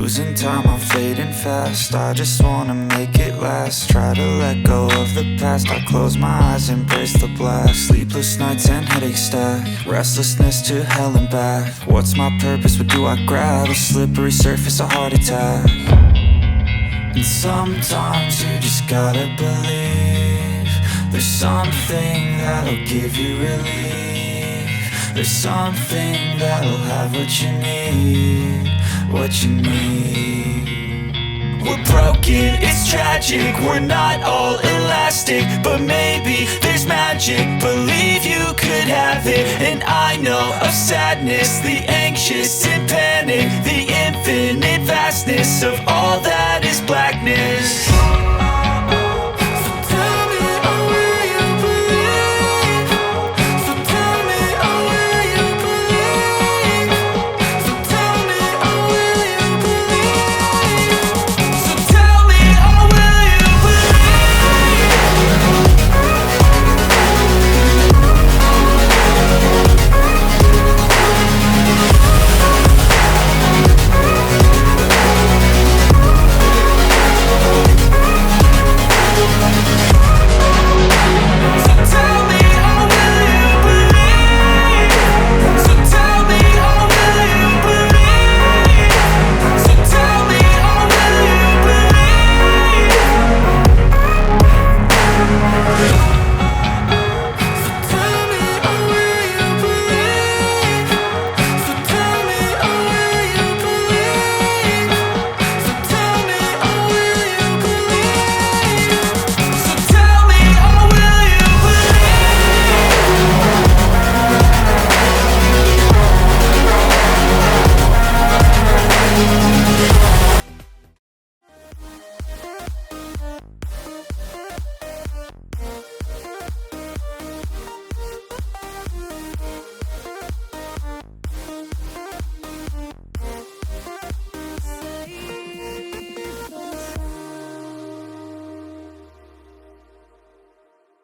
Losing time, I'm fading fast. I just wanna make it last. Try to let go of the past. I close my eyes, embrace the blast. Sleepless nights and headaches stack. Restlessness to hell and back. What's my purpose? What do I grab? A slippery surface, a heart attack. And sometimes you just gotta believe there's something that'll give you relief. There's something that'll have what you need. What you need. We're broken, it's tragic. We're not all elastic, but maybe there's magic. Believe you could have it. And I know of sadness, the anxious and panic, the infinite vastness of all that is blackness.